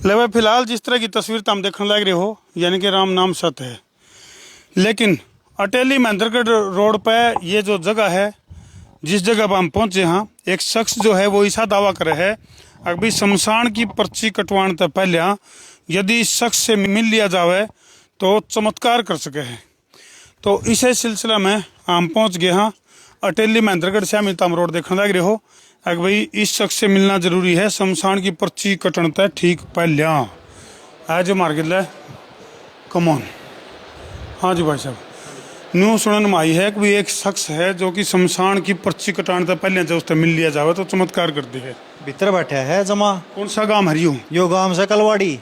ले भाई फिलहाल जिस तरह की तस्वीर तुम देखने लग रहे हो यानी कि राम नाम सत्य है, लेकिन अटेली महेंद्रगढ़ रोड पे ये जो जगह है, जिस जगह पर हम पहुंचे हैं, एक शख्स जो है वो ऐसा दावा करे है अभी शमशान की पर्ची कटवाने से पहले यदि इस शख्स से मिल लिया जावे तो चमत्कार कर सके है। तो इसी सिलसिला में हम पहुंच गए हैं अटेली महेंद्रगढ़ से मिलताम रोड देखने लग रहे हो। अगर भाई इस शख्स से मिलना जरूरी है शमशान की पर्ची कटन तय ठीक पहले आज मार गिल कमॉन। हाँ जी भाई साहब, न्यू सुनन में आई है कि भाई एक शख्स है जो कि शमशान की पर्ची कटाने से पहले जब उससे मिल लिया जावे तो चमत्कार करती है। भीतर बैठा है जमा। कौन सा गांव हरियो? यो गांव से कलवाड़ी।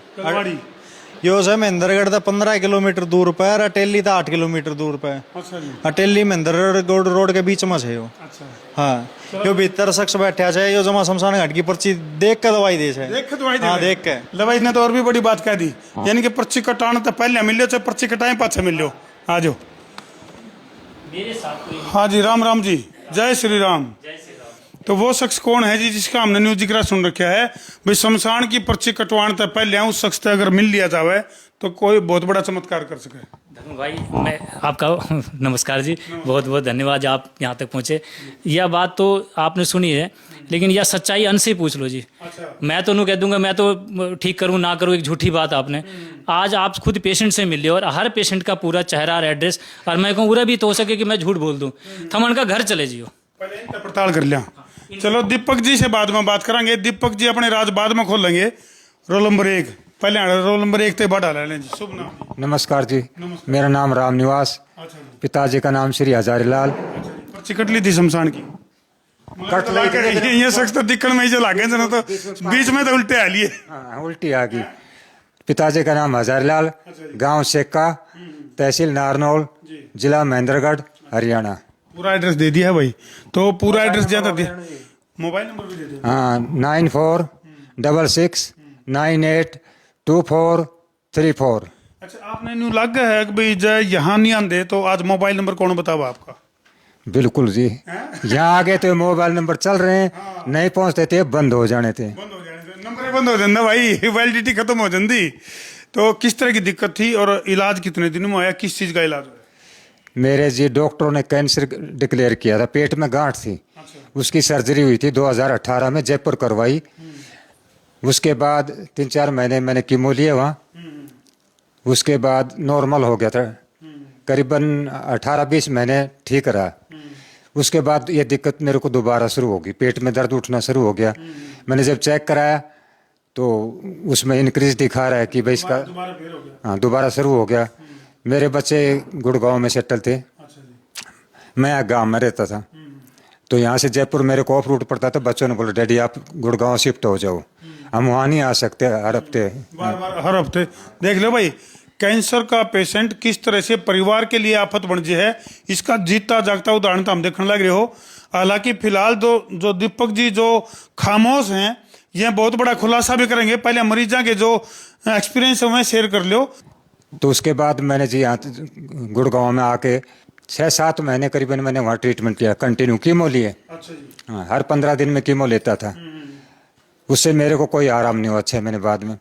यो से महेंद्रगढ़ था 15 किलोमीटर दूर पे, अटेली था 8 किलोमीटर दूर पे। अच्छा जी। अटेली महेंद्रगढ़ रोड के बीच में है यो। अच्छा। हाँ, यो भीतर शख्स बैठा है, यो जमा शमशान घाट की पर्ची देख के दवाई दे है। देख के दवाई दे। हाँ, देख के दवाई ने तो और भी बड़ी बात कह दी, यानी कि पर्ची कटाने तो पहले मिलो चाहे पर्ची कटाए पाछे मिलो। आ जाओ मेरे साथ। हाँ जी, राम राम जी, जय श्री राम। तो वो शख्स कौन है जी जिसका हमने न्यूज जिक्र सुन रखा है भाई शमशान की पर्ची कटवाने से पहले उस शख्स से अगर मिल लिया जावे तो कोई बहुत बड़ा चमत्कार कर सके। धर्म भाई, मैं आपका नमस्कार जी, बहुत बहुत धन्यवाद आप यहाँ तक पहुँचे। यह बात तो आपने सुनी है, लेकिन यह सच्चाई अन से ही पूछ लो जी। अच्छा। मैं तो नहीं कह दूंगा, मैं तो ठीक करूँ ना करूँ, एक झूठी बात आपने। आज आप खुद पेशेंट से मिल लियो और हर पेशेंट का पूरा चेहरा और एड्रेस, और मैं कहूँ पूरा भी तो हो सके कि मैं झूठ बोल दूँ, थमन का घर चले जियो। पहले इनका पड़ताल कर लिया। चलो दीपक जी से बाद में बात करेंगे। दीपक जी अपने राज बाद में खोलेंगे। रोल नंबर 1 पहले रोल नंबर 1 ते बढ़ा ले जी। शुभ नाम? नमस्कार जी। मेरा नाम राम निवास। अच्छा जी। पिताजी का नाम श्री हजारी लाल। पर्ची कट ली थी शमशान की? कट ली। ये शख्स तो दिक्कत में ही चला गए जना, तो बीच में तो उल्टे आ लिए। हाँ, उल्टी आ गई। पिताजी का नाम हजारी लाल, गांव सेक्का, तहसील नारनौल, जिला महेंद्रगढ़, हरियाणा। पूरा एड्रेस दे दिया है भाई, तो पूरा एड्रेस ज्यादा दिया। मोबाइल नंबर भी दे दो। हाँ, 9466982434। अच्छा, आपने न्यू लग गया है कि भाई जय यहाँ नहीं आंदे तो आज मोबाइल नंबर कौन बतावा आपका? बिल्कुल जी, यहाँ आगे तो मोबाइल नंबर चल रहे हैं। नहीं पहुँचते थे, बंद हो जाने थे। बंद हो जाने से नंबर बंद हो जाता भाई, वैलिडिटी खत्म हो जाती। तो किस तरह की दिक्कत थी और इलाज कितने दिन में आया, किस चीज का इलाज हुआ? मेरे जी डॉक्टरों ने कैंसर डिक्लेयर किया था, पेट में गांठ थी। उसकी सर्जरी हुई थी 2018 में, जयपुर करवाई। उसके बाद 3-4 महीने मैंने कीमो लिए वहाँ। उसके बाद नॉर्मल हो गया था, करीबन 18-20 महीने ठीक रहा। उसके बाद ये दिक्कत मेरे को दोबारा शुरू होगी, पेट में दर्द उठना शुरू हो गया। मैंने जब चेक कराया तो उसमें इंक्रीज दिखा रहा है कि भाई इसका हाँ दोबारा शुरू हो गया। मेरे बच्चे गुड़गांव में सेटल थे, मैं गांव में रहता था। तो यहाँ से जयपुर मेरे को ऑफ रूट पड़ता था। बच्चों ने बोला डैडी आप गुड़गांव शिफ्ट हो जाओ, हम वहाँ नहीं आ सकते हर हफ्ते। हर हफ्ते देख लो भाई, कैंसर का पेशेंट किस तरह से परिवार के लिए आफत बन जाए है, इसका जीता जागता उदाहरण तो हम देखने लग रहे हो। हालांकि फिलहाल जो दीपक जी जो खामोश हैं, ये बहुत बड़ा खुलासा भी करेंगे। पहले मरीजा के जो एक्सपीरियंस है वह शेयर कर लो। तो उसके बाद मैंने जी यहाँ गुड़गांव में आके 6-7 महीने करीबन मैंने वहाँ ट्रीटमेंट किया, कंटिन्यू कीमो लिए। अच्छा जी। हाँ, हर 15 दिन में कीमो लेता था। उससे मेरे को कोई आराम नहीं हुआ 6 महीने बाद में।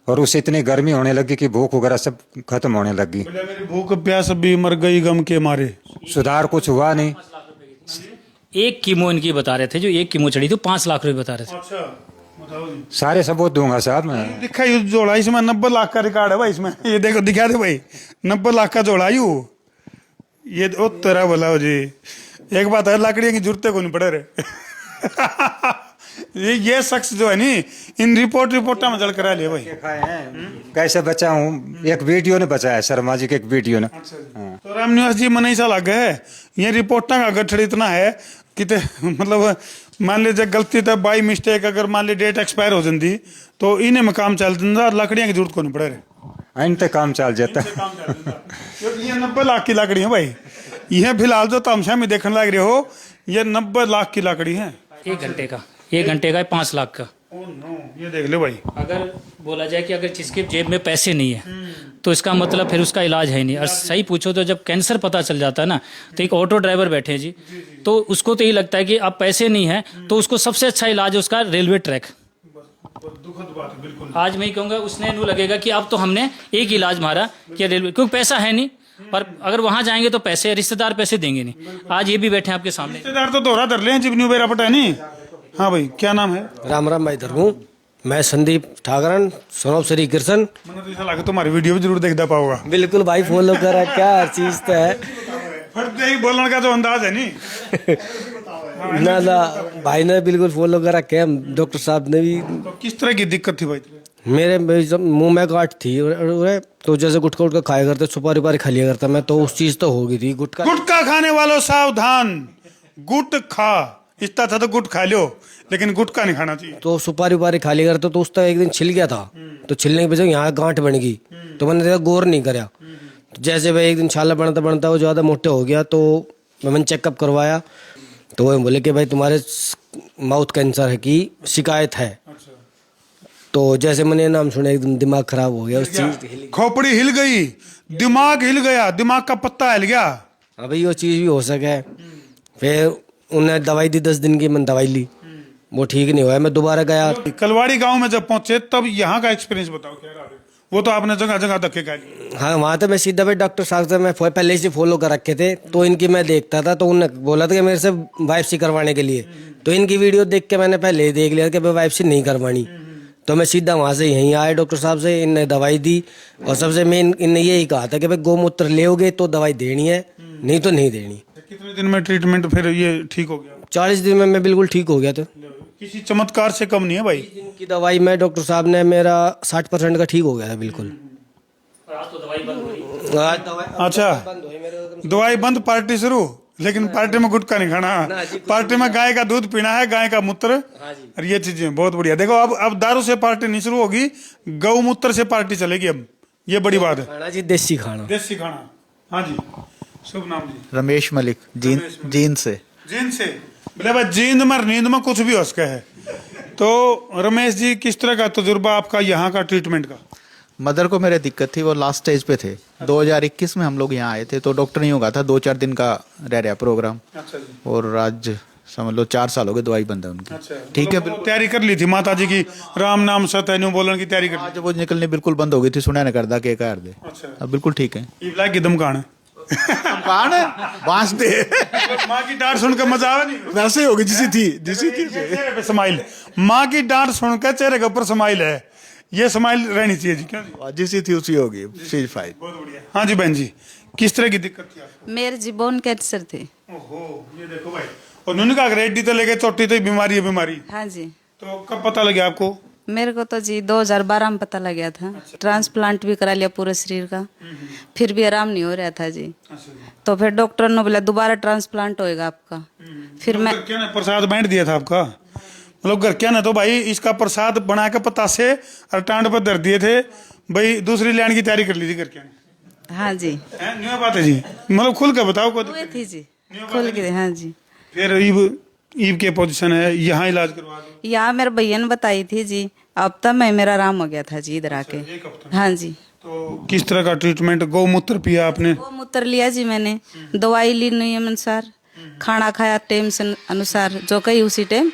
और उससे इतनी गर्मी होने लगी कि भूख वगैरह सब खत्म होने लगी। मेरी भूख प्यास भी मर गई गम के मारे। सुधार कुछ हुआ नहीं। एक कीमो इनकी बता रहे थे, जो एक कीमो चढ़ी तो 5 लाख रुपए बता रहे थे। अच्छा, बताओ जी। सारे सबूत दूंगा साहब मैं। दिखा यू जोड़ा, इसमें 90 लाख का रिकॉर्ड है भाई इसमें। ये देखो दिखा दे भाई, 90 लाख का जोड़ा यू। ये ओ तेरा बोला हो जी। एक बात है, लकड़ियों की जरूरत को नहीं पड़े रे। ये शख्स जो है नी, इन रिपोर्टा में जल करा लिया भाई। कैसे बचा हूँ, एक वीडियो ने बचाया, शर्मा जी के एक वीडियो ने। हाँ। तो राम निवास जी मन ऐसा लग है, ये रिपोर्टा का गठड़ इतना है कि मतलब मान लीजिए गलती था बाई मिस्टेक, अगर मान ली डेट एक्सपायर हो जाती तो इन्हें में काम चल जाता, लकड़ियों की जरूरत को नहीं पड़े रहे। इन तक काम चल जाता। क्योंकि ये 90 लाख की लकड़ी है भाई। ये फिलहाल जो तमशा में देखने लग रहे हो, ये 90 लाख की लकड़ी है। 1 घंटे का 5 लाख का। ओह नो, ये देख ले भाई। अगर बोला जाए कि अगर जिसके जेब में पैसे नहीं है तो इसका मतलब फिर उसका इलाज है ही नहीं। और सही पूछो तो जब कैंसर पता चल जाता है ना, तो एक ऑटो ड्राइवर बैठे हैं जी, तो उसको तो यही लगता है कि अब पैसे नहीं है तो उसको सबसे अच्छा इलाज है उसका रेलवे ट्रैक। दुखद बात है बिल्कुल। आज मैं ही कहूँगा उसने नू लगेगा कि अब तो हमने एक ही इलाज मारा कि रेलवे, क्योंकि पैसा है नहीं, और अगर वहाँ जाएंगे तो पैसे रिश्तेदार पैसे देंगे नहीं। आज ये भी बैठे हैं आपके सामने, रिश्तेदार तो दोहरा धर ले जिबनी बेरा पटा नहीं। हाँ भाई, क्या नाम है? राम राम भाई धर्मू, मैं संदीप ठाकरन, सोनम श्री कृष्ण। मैंने तो ऐसा लगा तुम्हारी वीडियो भी जरूर देखता पाऊंगा। बिल्कुल भाई, फॉलो करा क्या हर चीज तो है। फटते ही बोलने का जो अंदाज है नहीं। ना ना भाई ने बिल्कुल फॉलो करा क्या, डॉक्टर साहब ने भी। तो किस तरह की दिक्कत थी भाई? मेरे जब मुंह में गांठ थी तो जैसे गुटखा उटका खाया करते, सुपारी उपारी खा लिया करता मैं, तो उस चीज तो हो गई थी। गुटखा गुटखा खाने वालों सावधान, गुट खा इतना था तो गुट खा लो, लेकिन गुटखा नहीं खाना चाहिए। तो सुपारी उपारी खा लिया करता, तो उस तरह एक दिन छिल गया था, तो छिलने की वजह यहाँ गांठ बन गई, तो मैंने देखा गौर नहीं करा। तो जैसे भाई एक दिन छाला बनता बनता वो ज़्यादा मोटे हो गया, तो मैंने चेकअप करवाया, तो वो बोले कि भाई तुम्हारे माउथ कैंसर है की शिकायत है। तो जैसे मैंने नाम सुना एकदम दिमाग खराब हो गया, उस चीज खोपड़ी हिल गई, दिमाग हिल गया, दिमाग का पत्ता हिल गया। हाँ भाई वो चीज़ भी हो सके। फिर उन्होंने दवाई दी, 10 दिन की मैंने दवाई ली, वो ठीक नहीं हुआ, मैं दोबारा गया। कलवाड़ी गांव में जब पहुंचे तब यहाँ का एक्सपीरियंस बताओ क्या रहा? वो तो आपने जगह जगह धक्के खा लिए। हाँ वहाँ तो मैं सीधा भाई डॉक्टर साहब से मैं पहले से फॉलो कर रखे थे, तो इनकी मैं देखता था, तो उन्होंने बोला था कि मेरे से वाइप्सी करवाने के लिए, तो इनकी वीडियो देख के मैंने पहले ही देख लिया कि भाई वाइप्सी नहीं करवानी, तो मैं सीधा वहाँ से यहीं आया डॉक्टर साहब से, इनने दवाई दी, और सबसे मेन इनने यही कहा था कि भाई गौमूत्र लेओगे तो दवाई देनी है, नहीं तो नहीं देनी। कितने दिन में ट्रीटमेंट फिर ये ठीक हो गया? 40 दिन में मैं बिल्कुल ठीक हो गया था। किसी चमत्कार से कम नहीं है भाई। की दवाई में डॉक्टर साहब ने मेरा 60% का ठीक हो गया था बिल्कुल। आज तो दवाई बंद हो रही। आज दवाई अच्छा, दवाई बंद, पार्टी शुरू, लेकिन पार्टी में गुटखा नहीं खाना, पार्टी में गाय का दूध पीना है, गाय का मूत्र, और ये चीजें बहुत बढ़िया। देखो अब दारू से पार्टी नहीं शुरू होगी, गौमूत्र से पार्टी चलेगी अब, ये बड़ी बात है। खाना जी देसी खाना। देसी खाना। हाँ जी, शुभ नाम जी? रमेश मलिक, जींद से। जींद से? बोले भाई जींद में नींद में कुछ भी हो सके है। तो रमेश जी, किस तरह का तजुर्बा आपका यहाँ का ट्रीटमेंट का? मदर को मेरे दिक्कत थी, वो लास्ट स्टेज पे थे। 2021 में हम लोग यहाँ आए थे, तो डॉक्टर नहीं होगा था, 2-4 दिन का रह रहा प्रोग्राम। अच्छा जी। और आज समझ लो 4 साल हो गए दवाई बंद है उनकी। अच्छा, ठीक है, मतलब वो तैयारी कर ली थी माता जी की, राम नाम सत्य न्यू बोलने की तैयारी कर ली। आज वो निकलनी बिल्कुल बंद हो गई थी, सुना नहीं करता के कर दे। अच्छा, अब बिल्कुल ठीक है। इब्ला की दमकान है। बांस दे। माँ की डांट सुनकर मजा आवे नहीं? वैसे होगी जिसी थी चेहरे पे स्माइल, माँ की डांट सुनकर चेहरे के ऊपर स्माइल है, ये स्माइल रहनी चाहिए जी। क्यों जी? जिसी थी उसी होगी। चीज फाइल बहुत बढ़िया। हाँ जी बहन जी, किस तरह की दिक्कत थी आपको? मेरे जी बोन कैंसर थे। ओहो, ये देखो भाई, और उन्होंने कहा रेड्डी तो लेके चोटी तो बीमारी है बीमारी। हाँ जी, तो कब पता लगा आपको? मेरे को तो जी 2012 में पता लग गया था। ट्रांसप्लांट भी करा लिया पूरे शरीर का, फिर भी आराम नहीं हो रहा था जी। तो फिर डॉक्टर ने बोला दोबारा ट्रांसप्लांट होएगा आपका। फिर मैं क्या ना प्रसाद बांट दिया था आपका, मतलब घर क्या ना, तो भाई इसका प्रसाद बना के पता से और टांड पर धर दिए थे भाई, दूसरी लाइन की तैयारी कर ली थी घर क्या? हाँ जी, न्यू बात है जी, मतलब खुल के बताओ को। हुए थी जी, खुल के। हाँ जी, फिर ईब के पोजीशन है, यहाँ इलाज करवा दो। यहाँ मेरे भैया ने बताई थी जी, अब तक मैं मेरा आराम हो गया था जी इधर आके। एक हफ्ता। हाँ जी, तो किस तरह का ट्रीटमेंट? गौमूत्र पिया आपने? गौमूत्र लिया जी मैंने, दवाई ली नियम अनुसार, खाना खाया टाइम से अनुसार जो कही उसी टाइम,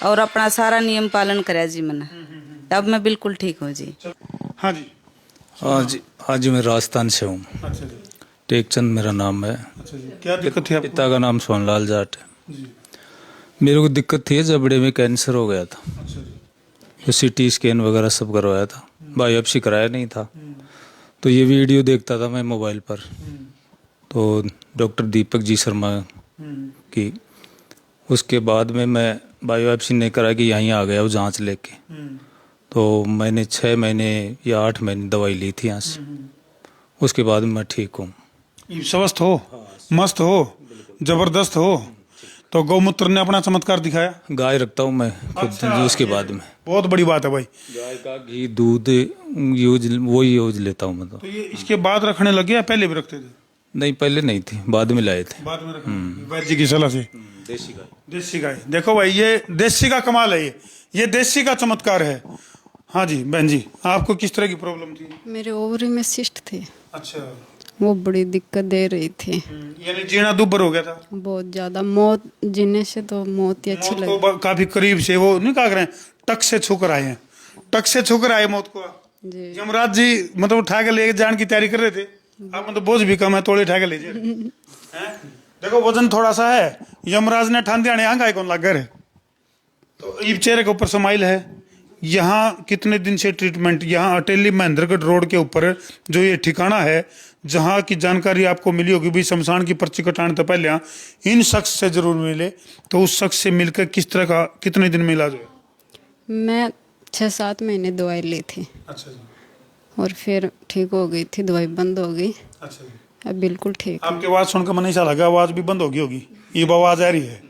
और अपना सारा नियम पालन कराया जी मैंने। अब मैं बिल्कुल ठीक हूँ जी। हाँ जी। हाँ जी मैं राजस्थान से हूँ। अच्छा जी। टेकचंद मेरा नाम है। अच्छा जी, क्या दिक्कत थी आपको? पिता का नाम सोनलाल जाट है। मेरे को दिक्कत थी, जबड़े में कैंसर हो गया था। अच्छा जी। तो सीटी स्कैन वगैरह सब करवाया था, बायोप्सी कराया नहीं था। तो ये वीडियो देखता था मैं मोबाइल पर, तो डॉक्टर दीपक जी शर्मा की, उसके बाद में मैं बायोप्सी नहीं करा कि यहीं आ गया वो जांच लेके। तो मैंने 6 महीने या 8 महीने दवाई ली थी यहाँ से, उसके बाद मैं ठीक हूँ। स्वस्थ हो, मस्त हो, जबरदस्त हो। तो गौमूत्र ने अपना चमत्कार दिखाया। गाय रखता हूँ मैं खुद। अच्छा, उसके बाद में बहुत बड़ी बात है भाई। गाय का घी दूध यूज लेता हूँ मैं। तो ये इसके बाद रखने लगे या पहले भी रखते थे? नहीं पहले नहीं थी, बाद में लाए थे। बाद में रखने वैद्य जी की सलाह से। देसी गाय। देसी गाय, देखो भाई ये देसी का कमाल है, ये देसी का चमत्कार है। हाँ जी बहन जी, आपको किस तरह की प्रॉब्लम थी? मेरे ओवरी में सिस्ट थे, अच्छा, वो बड़ी दिक्कत दे रही थी। यानी जीना दुब्बर हो गया था बहुत ज्यादा, मौत जीने से तो मौत ही अच्छी मौत लगी। को काफी करीब से, वो नहीं कहा करें टक से छूकर आए हैं, टक से छूकर आए मौत को। जी यमराज जी मतलब उठा के ले जाने की तैयारी कर रहे थे, आप मतलब बोझ भी कम है, तोड़े उठा के ले जाए। देखो वजन थोड़ा सा है, यमराज ने ठान दिया आंगा कौन लग गए। तो ये चेहरे के ऊपर स्माइल है। यहाँ कितने दिन से ट्रीटमेंट, यहाँ अटेली महेंद्रगढ़ रोड के ऊपर जो ये ठिकाना है, जहाँ की जानकारी आपको मिली होगी भी शमशान की पर्ची कटाने तो पहले इन शख्स से जरूर मिले। तो उस शख्स से मिलकर किस तरह का, कितने दिन में इलाज हुआ? मैं 6-7 महीने दवाई ली थी अच्छा जी, और फिर ठीक हो गई थी, दवाई बंद हो गई, अच्छा जी। अब बिल्कुल ठीक आपकी आवाज सुनकर मन ऐसा लगा आवाज भी बंद होगी, ये आवाज आ रही है,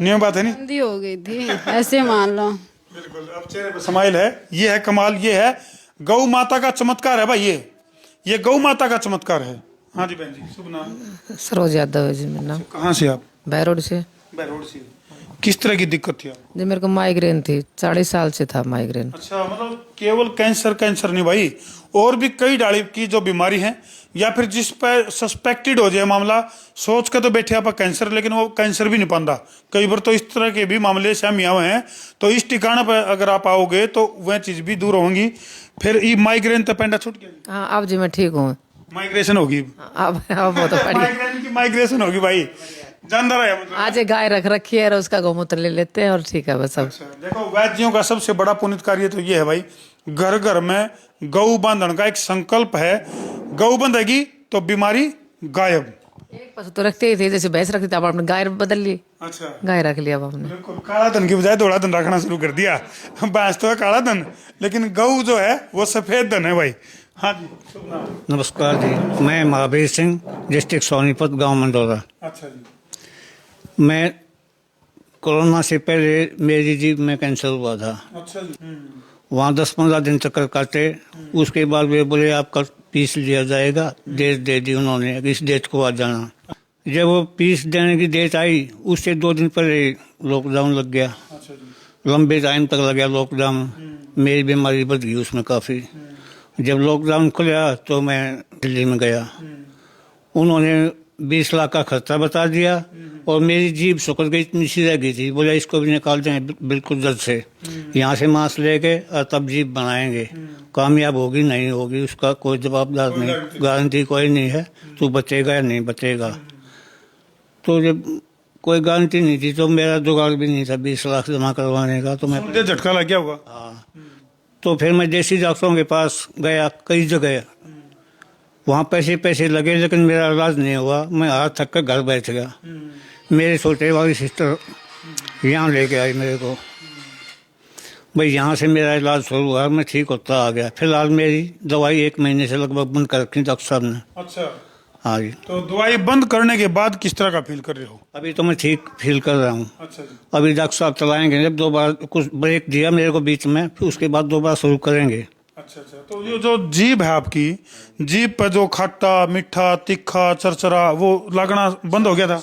नहीं बात है नहीं? बंदी हो गई थी ऐसे मान लो। बिल्कुल, अब चेहरे पे स्माइल है, ये है कमाल, ये है गौ माता का चमत्कार है भाई, ये गौ माता का चमत्कार है। हाँ जी बहन जी, शुभ नाम? सरोज यादव है जी मेरा नाम। कहाँ से आप? बैरोड से। बैरोड से। किस तरह की दिक्कत थी आपको? जी मेरे को माइग्रेन थी, 40 साल से था माइग्रेन। अच्छा, मतलब केवल कैंसर नहीं भाई, और भी कई डाली की जो बीमारी है, या फिर जिस पर सस्पेक्टेड हो जाए मामला, सोच के तो बैठे आप कैंसर, लेकिन वो कैंसर भी नहीं पाता। कई बार तो इस तरह के भी मामले सामने आए हैं। तो इस ठिकाना पर अगर आप आओगे तो वह चीज भी दूर होंगी। फिर ये माइग्रेन तो पेंडा छूट गया? हाँ अब जी मैं ठीक हूँ। माइग्रेशन होगी अब बहुत बढ़िया। माइग्रेन की माइग्रेशन होगी भाई, जानदार है मतलब। आज एक गाय रख रखी है और उसका गौमूत्र ले लेते हैं और ठीक है बस। अब अच्छा, देखो वैद्यों का सबसे बड़ा पुनित कार्य तो ये है भाई, घर घर में गौ बांधन का एक संकल्प है। गौ बंधेगी तो बीमारी गायब। एक पशु तो रखते ही थे, जैसे भैंस रखते थे, अब आपने गाय बदल ली। अच्छा, गाय रख लिया अब हमने। बिल्कुल, काला धन की बजाय धोला धन रखना शुरू कर दिया। भैंस तो है काला धन, लेकिन गौ जो है वो सफेद धन है भाई। हाँ जी, शुभ नाम? नमस्कार जी, मैं महावीर सिंह, डिस्ट्रिक्ट सोनीपत, गांव मंडोरा। अच्छा जी। मैं कोरोना से पहले मेरी जीभ में कैंसर हुआ था। अच्छा जी। वहाँ 10-15 दिन चक्कर काटे, उसके बाद वे बोले आपका पीस लिया जाएगा, डेट दे दी उन्होंने, इस डेट को आ जाना। जब वो पीस देने की डेट आई, उससे 2 दिन पहले लॉकडाउन लग गया। अच्छा जी। लंबे टाइम तक लग गया लॉकडाउन, मेरी बीमारी बढ़ गई उसमें काफ़ी। जब लॉकडाउन खुला तो मैं दिल्ली में गया, उन्होंने 20 लाख का खर्चा बता दिया और मेरी जीभ सुकड़ गई, इतनी सी रह गई थी। बोला इसको भी निकाल दें बिल्कुल जल्द से, यहाँ से मांस लेके और तब जीभ बनाएंगे। कामयाब होगी नहीं होगी उसका कोई जवाबदार नहीं, गारंटी कोई नहीं है, तू बचेगा या नहीं बचेगा। तो जब कोई गारंटी नहीं थी तो मेरा जुगाड़ भी नहीं था 20 लाख जमा करवाने का। तो मैं मुझे झटका लग गया होगा। हाँ, तो फिर मैं देसी डॉक्टरों के पास गया, कई जगह, वहाँ पैसे लगे लेकिन मेरा इलाज नहीं हुआ। मैं हाथ थक कर घर बैठ गया। मेरे छोटे वाली सिस्टर यहाँ लेके आई मेरे को, भाई यहाँ से मेरा इलाज शुरू हुआ, मैं ठीक होता आ गया। फिलहाल मेरी दवाई 1 महीने से लगभग बंद कर रखी डॉक्टर साहब ने। अच्छा, हाँ जी। तो दवाई बंद करने के बाद किस तरह का फील कर रहे हो? अभी तो मैं ठीक फील कर रहा हूँ। अच्छा जी। अभी डॉक्टर साहब चलाएंगे, जब 2 बार कुछ ब्रेक दिया मेरे को बीच में, फिर उसके बाद 2 बार शुरू करेंगे। अच्छा, तो ये जो जीभ है आपकी, जीभ पर जो खट्टा मीठा तीखा चरचरा वो लगना बंद हो गया था?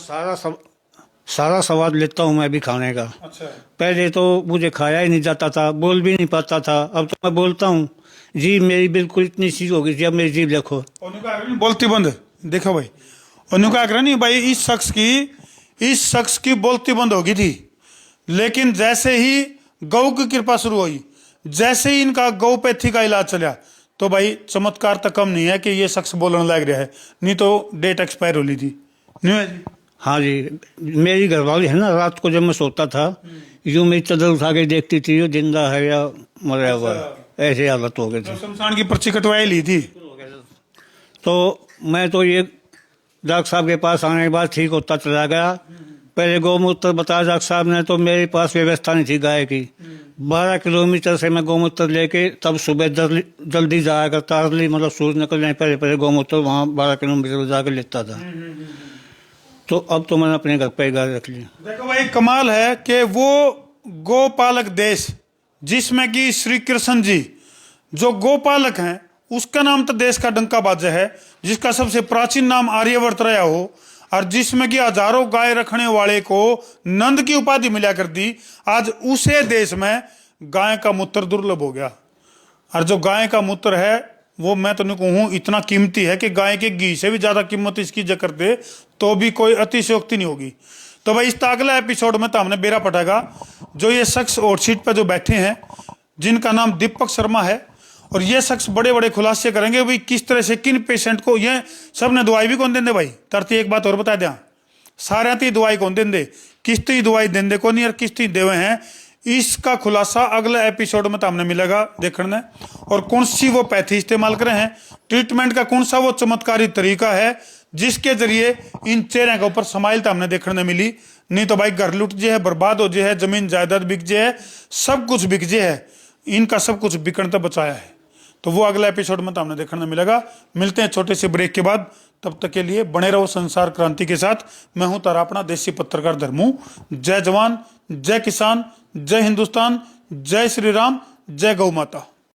सारा स्वाद लेता हूँ मैं अभी खाने का। अच्छा। पहले तो मुझे खाया ही नहीं जाता था, बोल भी नहीं पाता था, अब तो मैं बोलता हूँ। जीभ मेरी बिल्कुल इतनी सी हो गई थी, अब मेरी जीभ देखो। बोलती बंद, देखो भाई, उन्होंने कहा नहीं भाई इस शख्स की बोलती बंद हो गई थी, लेकिन जैसे ही गौ की कृपा शुरू हुई, जैसे ही इनका गौपैथी का इलाज चला, तो भाई चमत्कार तक कम नहीं है कि ये शख्स बोलने लग रहा है, नहीं तो डेट एक्सपायर हो ली थी। नहीं है जी? हाँ जी, मेरी घरवाली है ना, रात को जब मैं सोता था यूं मेरी चादर उठा के देखती थी ये जिंदा है या मरा हुआ है, ऐसे हालत हो गए थे। शमशान की पर्ची कटवाई ली थी। तो मैं तो ये डॉक्टर साहब के पास आने के बाद ठीक होता चला गया। पहले गौमूत्र बताया डॉक्टर साहब ने, तो मेरे पास व्यवस्था नहीं थी गाय की। 12 किलोमीटर से मैं गौमूत्र लेके तब सुबह जल्दी जाया करता, अर्ली मतलब सूरज निकलने पहले गौमूत्र वहाँ 12 किलोमीटर जाकर लेता था। तो अब तो मैंने अपने घर पे गाय रख ली। देखो भाई कमाल है कि वो गोपालक देश जिसमें कि श्री कृष्ण जी जो गोपालक हैं, उसका नाम तो देश का डंका बाजा है, जिसका सबसे प्राचीन नाम आर्यवर्त रहा हो, और जिसमें कि हजारों गाय रखने वाले को नंद की उपाधि मिला कर दी। आज उसे देश में गाय का मूत्र दुर्लभ हो गया, और जो गाय का मूत्र है वो मैं तो नहीं कहूँ इतना कीमती है कि गाय के घी से भी ज्यादा कीमत इसकी जकर दे तो भी कोई अतिशयोक्ति नहीं होगी। तो भाई इस अगला एपिसोड में तो हमने बेरा पटाएगा जो ये शख्स हॉट सीट पर जो बैठे हैं जिनका नाम दीपक शर्मा है, और ये शख्स बड़े बड़े खुलासे करेंगे भाई किस तरह से किन पेशेंट को, ये सब ने दवाई भी कौन देंगे भाई तरती। एक बात और बता दें, सारे ती दवाई कौन देंगे, किस्ती दवाई देंगे कौन और किस्ती देवे हैं, इसका खुलासा अगले एपिसोड में तो हमने मिलेगा देखने। और कौन सी वो पैथी इस्तेमाल करें हैं, ट्रीटमेंट का कौन सा वो चमत्कारी तरीका है जिसके जरिए इन चेहरे के ऊपर समाइल तो हमने देखने मिली। नहीं तो भाई घर लुट जे है, बर्बाद हो जे है, जमीन जायदाद बिक जे है, सब कुछ बिक जे है, इनका सब कुछ बिकने तक बचाया है। तो वो अगला एपिसोड में तो हमने देखने मिलेगा। मिलते हैं छोटे से ब्रेक के बाद, तब तक के लिए बने रहो संसार क्रांति के साथ। मैं हूं तारा अपना देसी पत्रकार धर्मू। जय जवान, जय किसान, जय हिंदुस्तान, जय श्री राम, जय गौ माता।